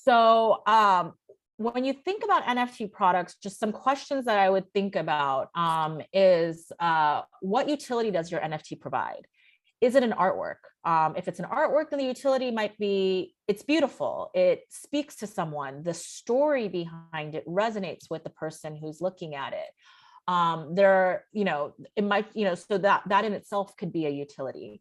So when you think about NFT products, just some questions that I would think about is what utility does your NFT provide? Is it an artwork? If it's an artwork, then the utility might be, it's beautiful. It speaks to someone. The story behind it resonates with the person who's looking at it. It might, so that in itself could be a utility.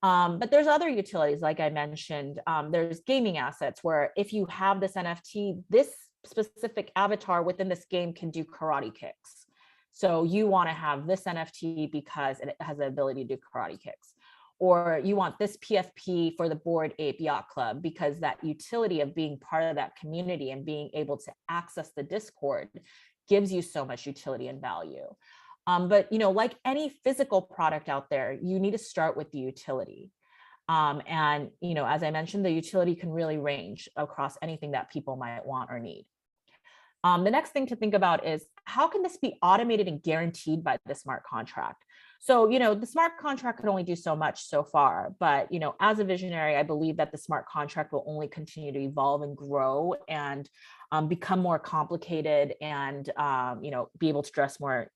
But there's other utilities, like I mentioned. There's gaming assets where if you have this NFT, this specific avatar within this game can do karate kicks. So you want to have this NFT because it has the ability to do karate kicks. Or you want this PFP for the Bored Ape Yacht Club because that utility of being part of that community and being able to access the Discord gives you so much utility and value. But like any physical product out there, you need to start with the utility. And as I mentioned, the utility can really range across anything that people might want or need. The next thing to think about is how can this be automated and guaranteed by the smart contract? So, the smart contract could only do so much so far, but, as a visionary, I believe that the smart contract will only continue to evolve and grow and become more complicated and, be able to address more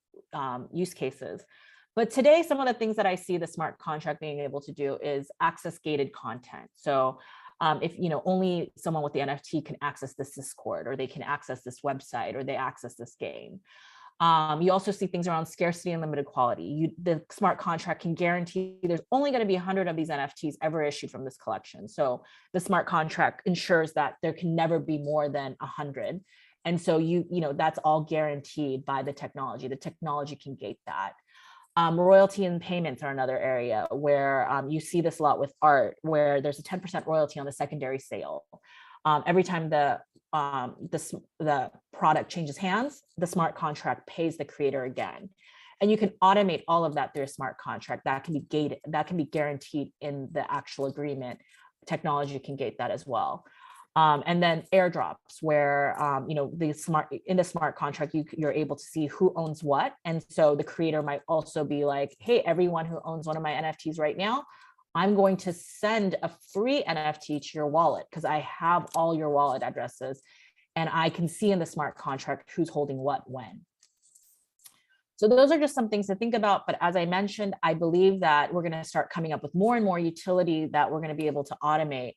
use cases. But today, some of the things that I see the smart contract being able to do is access gated content. So if only someone with the NFT can access this Discord, or they can access this website, or they access this game. You also see things around scarcity and limited quality. The smart contract can guarantee there's only going to be 100 of these NFTs ever issued from this collection. So the smart contract ensures that there can never be more than 100. And so that's all guaranteed by the technology. The technology can gate that. Royalty and payments are another area where you see this a lot with art, where there's a 10% royalty on the secondary sale. Every time the product changes hands, the smart contract pays the creator again. And you can automate all of that through a smart contract that can be gated, that can be guaranteed in the actual agreement. Technology can gate that as well. And then airdrops, where in the smart contract, you're able to see who owns what. And so the creator might also be like, hey, everyone who owns one of my NFTs right now, I'm going to send a free NFT to your wallet because I have all your wallet addresses and I can see in the smart contract who's holding what when. So those are just some things to think about. But as I mentioned, I believe that we're going to start coming up with more and more utility that we're going to be able to automate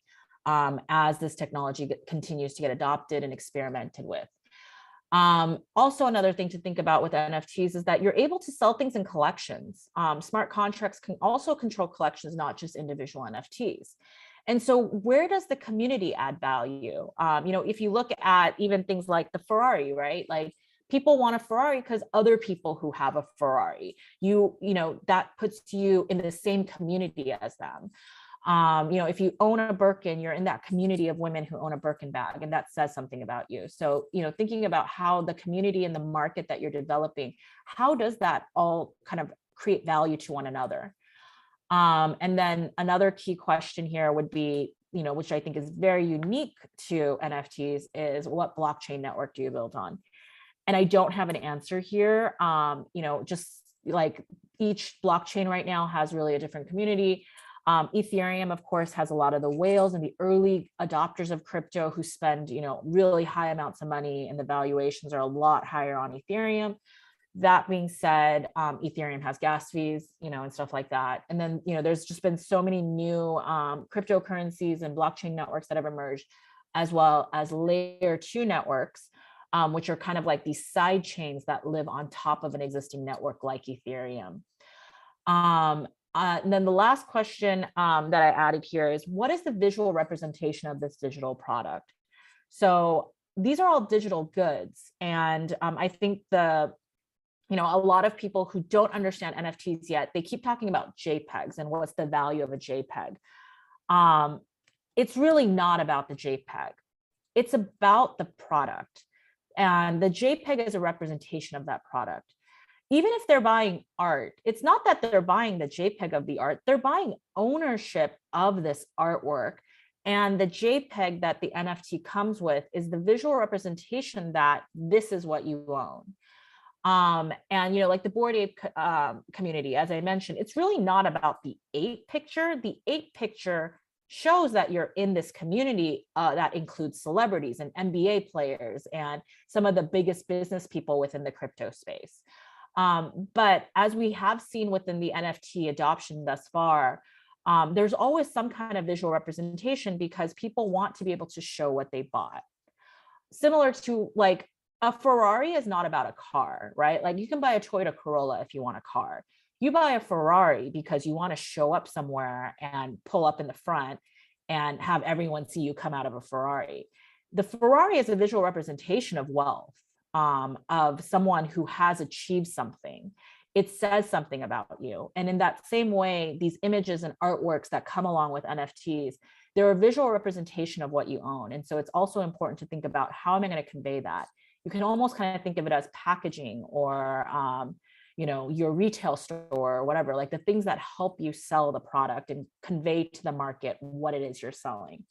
as this technology continues to get adopted and experimented with. Also, another thing to think about with NFTs is that you're able to sell things in collections. Smart contracts can also control collections, not just individual NFTs. And so where does the community add value? If you look at even things like the Ferrari, right? Like people want a Ferrari because other people who have a Ferrari, that puts you in the same community as them. If you own a Birkin, you're in that community of women who own a Birkin bag, and that says something about you. So, thinking about how the community and the market that you're developing, how does that all kind of create value to one another? And then another key question here would be, which I think is very unique to NFTs, is what blockchain network do you build on? And I don't have an answer here. Just like each blockchain right now has really a different community. Ethereum, of course, has a lot of the whales and the early adopters of crypto who spend, really high amounts of money, and the valuations are a lot higher on Ethereum. That being said, Ethereum has gas fees, and stuff like that. And then, there's just been so many new cryptocurrencies and blockchain networks that have emerged, as well as layer 2 networks, which are kind of like these side chains that live on top of an existing network like Ethereum. And then the last question that I added here is, what is the visual representation of this digital product? So these are all digital goods. And I think a lot of people who don't understand NFTs yet, they keep talking about JPEGs and what's the value of a JPEG. It's really not about the JPEG. It's about the product. And the JPEG is a representation of that product. Even if they're buying art, it's not that they're buying the JPEG of the art, they're buying ownership of this artwork. And the JPEG that the NFT comes with is the visual representation that this is what you own. And, like the Bored Ape community, as I mentioned, it's really not about the ape picture. The ape picture shows that you're in this community that includes celebrities and NBA players and some of the biggest business people within the crypto space. But as we have seen within the NFT adoption thus far, there's always some kind of visual representation because people want to be able to show what they bought. Similar to like a Ferrari is not about a car, right? Like you can buy a Toyota Corolla if you want a car. You buy a Ferrari because you want to show up somewhere and pull up in the front and have everyone see you come out of a Ferrari. The Ferrari is a visual representation of wealth, of someone who has achieved something. It says something about you. And in that same way, these images and artworks that come along with NFTs, they're a visual representation of what you own. And so it's also important to think about, how am I going to convey that? You can almost kind of think of it as packaging, or your retail store or whatever, like the things that help you sell the product and convey to the market what it is you're selling.